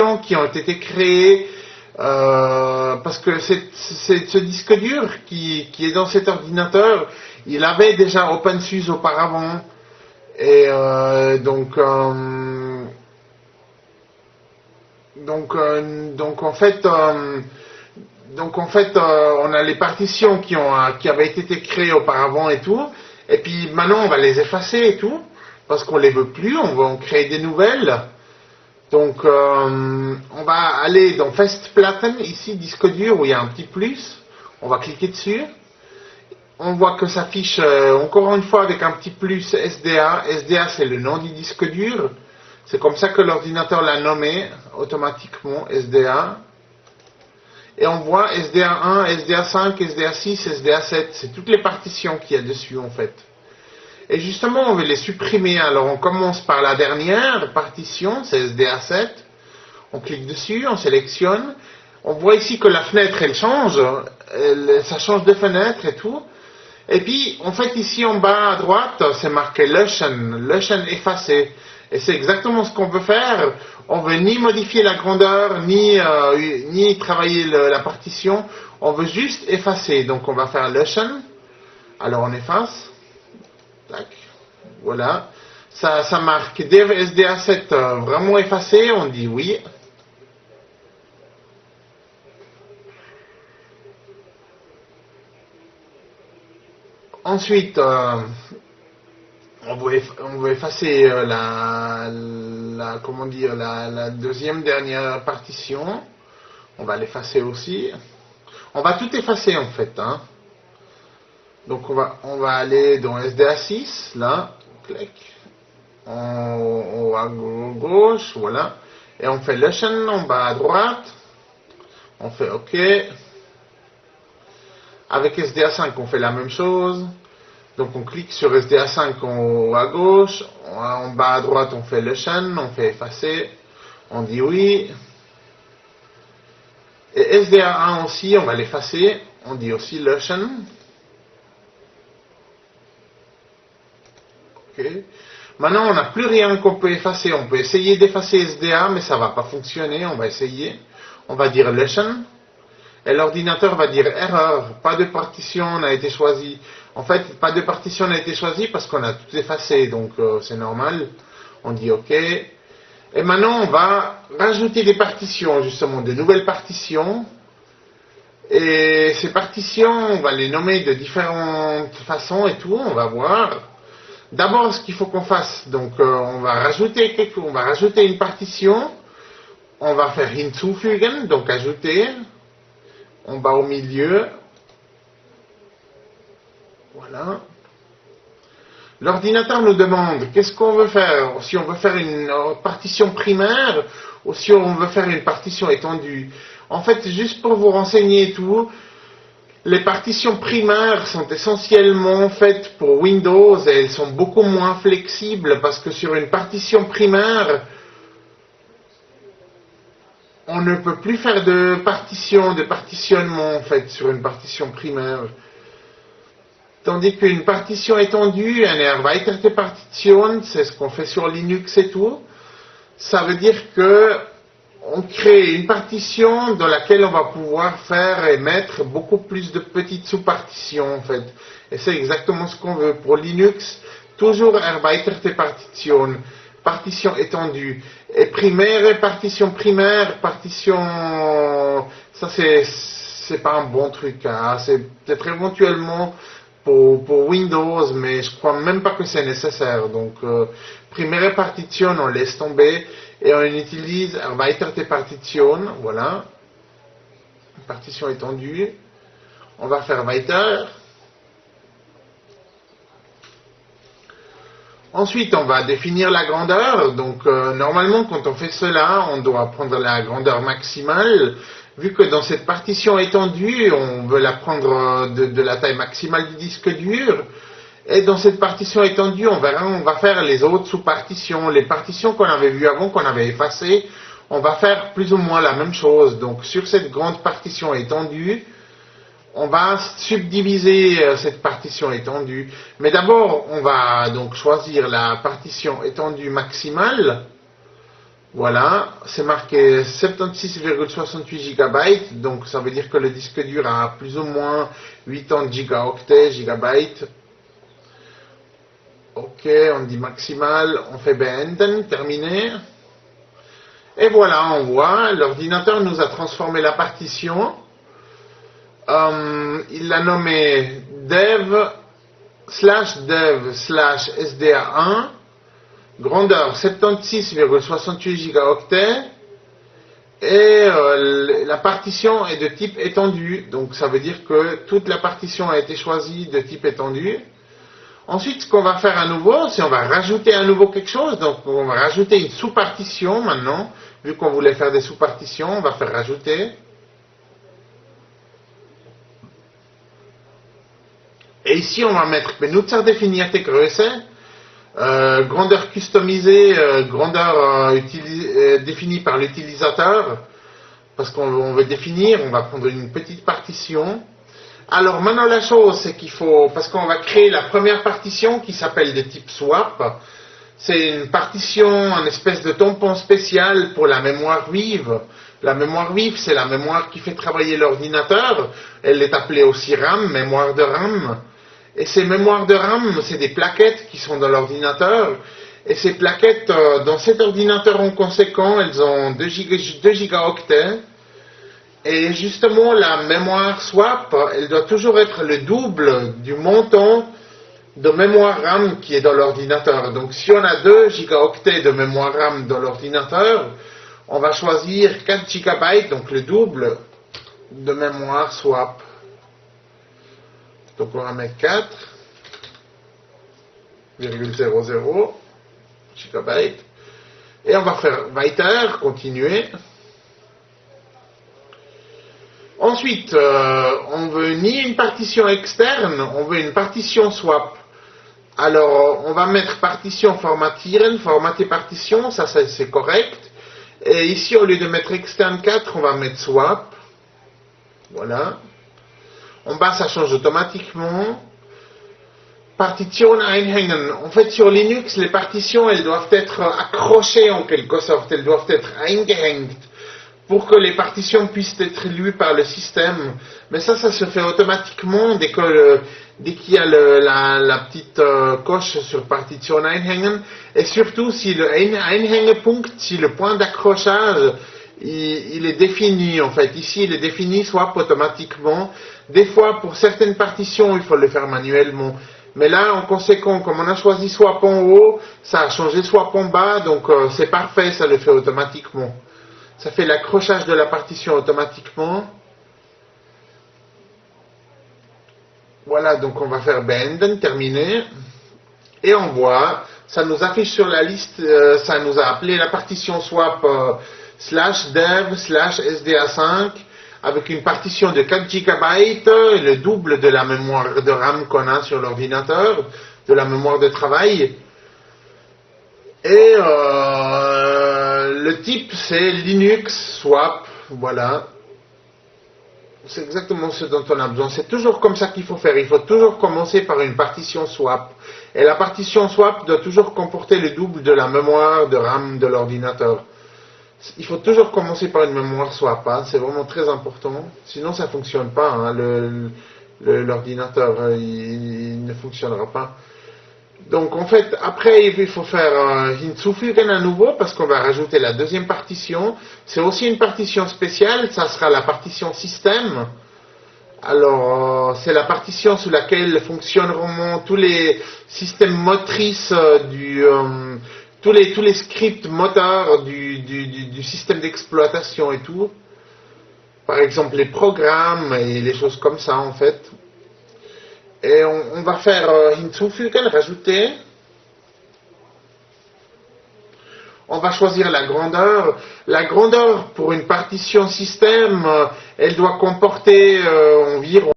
partitions qui ont été créées parce que ce disque dur qui est dans cet ordinateur, il avait déjà OpenSUSE auparavant. Et donc en fait, on a les partitions qui avaient été créées auparavant et tout. Et puis maintenant, on va les effacer et tout, parce qu'on les veut plus. On va en créer des nouvelles. Donc, on va aller dans Festplatten, ici, disque dur, où il y a un petit plus. On va cliquer dessus. On voit que ça affiche encore une fois avec un petit plus SDA. SDA, c'est le nom du disque dur. C'est comme ça que l'ordinateur l'a nommé automatiquement, SDA. Et on voit SDA1, SDA5, SDA6, SDA7. C'est toutes les partitions qu'il y a dessus en fait. Et justement, on veut les supprimer. Alors on commence par la dernière partition, c'est SDA7. On clique dessus, on sélectionne. On voit ici que la fenêtre, elle change. Ça change de fenêtre et tout. Et puis, en fait, ici en bas à droite, c'est marqué Löschen effacer. Et c'est exactement ce qu'on veut faire. On veut ni modifier la grandeur, ni travailler la partition. On veut juste effacer. Donc, on va faire Löschen. Alors, on efface. Tac. Voilà. Ça marque Dev SDA7 vraiment effacé. On dit oui. Ensuite, on veut effacer la deuxième dernière partition. On va l'effacer aussi. On va tout effacer en fait. Hein. Donc on va aller dans SDA6, là, clic. En haut à gauche, voilà. Et on fait Löschen en bas à droite. On fait OK. Avec SDA5, on fait la même chose. Donc on clique sur SDA5 en haut à gauche. En bas à droite, on fait Löschen, on fait effacer. On dit oui. Et SDA1 aussi, on va l'effacer. On dit aussi Löschen. OK. Maintenant, on n'a plus rien qu'on peut effacer. On peut essayer d'effacer SDA, mais ça ne va pas fonctionner. On va essayer. On va dire Löschen. Et l'ordinateur va dire erreur, pas de partition n'a été choisie. En fait, pas de partition n'a été choisie parce qu'on a tout effacé, donc c'est normal. On dit OK. Et maintenant, on va rajouter des partitions, justement, de nouvelles partitions. Et ces partitions, on va les nommer de différentes façons et tout, on va voir. D'abord, ce qu'il faut qu'on fasse, donc on va rajouter une partition. On va faire hinzufügen, donc ajouter. En bas au milieu. Voilà. L'ordinateur nous demande qu'est-ce qu'on veut faire, si on veut faire une partition primaire ou si on veut faire une partition étendue. En fait, juste pour vous renseigner tout, les partitions primaires sont essentiellement faites pour Windows et elles sont beaucoup moins flexibles parce que sur une partition primaire, on ne peut plus faire de partitionnement en fait sur une partition primaire. Tandis qu'une partition étendue, une erweiterte Partition, c'est ce qu'on fait sur Linux et tout, ça veut dire que on crée une partition dans laquelle on va pouvoir faire et mettre beaucoup plus de petites sous-partitions en fait. Et c'est exactement ce qu'on veut. Pour Linux, toujours erweiterte Partition. Partition étendue. Et primaire, partition, ça c'est pas un bon truc. Hein. C'est peut-être éventuellement pour Windows, mais je crois même pas que c'est nécessaire. Donc, primaire partition, on laisse tomber et on utilise erweiterte Partition. Voilà. Partition étendue. On va faire weiter. Ensuite, on va définir la grandeur. Donc, normalement, quand on fait cela, on doit prendre la grandeur maximale. Vu que dans cette partition étendue, on veut la prendre de la taille maximale du disque dur. Et dans cette partition étendue, on va faire les autres sous-partitions. Les partitions qu'on avait vues avant, qu'on avait effacées, on va faire plus ou moins la même chose. Donc, sur cette grande partition étendue, on va subdiviser cette partition étendue. Mais d'abord, on va donc choisir la partition étendue maximale. Voilà, c'est marqué 76,68 gigabytes, donc ça veut dire que le disque dur a plus ou moins 80 gigaoctets, gigabytes. Ok, on dit maximal, on fait beenden, terminé. Et voilà, on voit, l'ordinateur nous a transformé la partition. Il l'a nommé dev/sda1, grandeur 76,68 gigaoctets, et la partition est de type étendu, donc ça veut dire que toute la partition a été choisie de type étendu. Ensuite, ce qu'on va faire à nouveau, c'est on va rajouter à nouveau quelque chose, donc on va rajouter une sous-partition maintenant, vu qu'on voulait faire des sous-partitions, on va faire rajouter. Et ici, on va mettre Benutzer definierte Größe, grandeur customisée, grandeur définie par l'utilisateur, parce qu'on veut définir, on va prendre une petite partition. Alors maintenant la chose, c'est qu'il faut, parce qu'on va créer la première partition qui s'appelle de type swap, c'est une partition, une espèce de tampon spécial pour la mémoire vive. La mémoire vive, c'est la mémoire qui fait travailler l'ordinateur, elle est appelée aussi RAM, mémoire de RAM. Et ces mémoires de RAM, c'est des plaquettes qui sont dans l'ordinateur. Et ces plaquettes, dans cet ordinateur en conséquent, elles ont 2 gigaoctets. Et justement, la mémoire swap, elle doit toujours être le double du montant de mémoire RAM qui est dans l'ordinateur. Donc si on a 2 gigaoctets de mémoire RAM dans l'ordinateur, on va choisir 4 gigabytes, donc le double de mémoire swap. Donc on va mettre 4,00 gigabytes. Et on va faire weiter, continuer. Ensuite, on veut ni une partition externe, on veut une partition swap. Alors, on va mettre partition formatieren, formater partition, ça c'est correct. Et ici, au lieu de mettre externe 4, on va mettre swap. Voilà. En bas, ça change automatiquement. Partition einhängen. En fait, sur Linux, les partitions, elles doivent être accrochées en quelque sorte. Elles doivent être eingehängt pour que les partitions puissent être lues par le système. Mais ça se fait automatiquement dès qu'il y a la petite coche sur partition einhängen. Et surtout, si le Einhängepunkt, si le point d'accrochage, il est défini en fait. Ici, il est défini swap automatiquement. Des fois, pour certaines partitions, il faut le faire manuellement. Mais là, en conséquent, comme on a choisi swap en haut, ça a changé swap en bas, donc c'est parfait, ça le fait automatiquement. Ça fait l'accrochage de la partition automatiquement. Voilà, donc on va faire beenden, terminer. Et on voit, ça nous affiche sur la liste, ça nous a appelé la partition swap /dev/sda5 avec une partition de 4 GB, le double de la mémoire de RAM qu'on a sur l'ordinateur, de la mémoire de travail. Et le type c'est Linux swap, voilà. C'est exactement ce dont on a besoin. C'est toujours comme ça qu'il faut faire. Il faut toujours commencer par une partition swap. Et la partition swap doit toujours comporter le double de la mémoire de RAM de l'ordinateur. Il faut toujours commencer par une mémoire swap, hein. C'est vraiment très important. Sinon, ça ne fonctionne pas. Hein. L'ordinateur, il ne fonctionnera pas. Donc, en fait, après, il faut faire hinzufügen à nouveau parce qu'on va rajouter la deuxième partition. C'est aussi une partition spéciale. Ça sera la partition système. Alors, c'est la partition sous laquelle fonctionneront tous les systèmes motrices tous les scripts moteurs du système d'exploitation et tout. Par exemple, les programmes et les choses comme ça, en fait. Et on va faire hinzufügen, rajouter. On va choisir la grandeur. La grandeur pour une partition système, elle doit comporter environ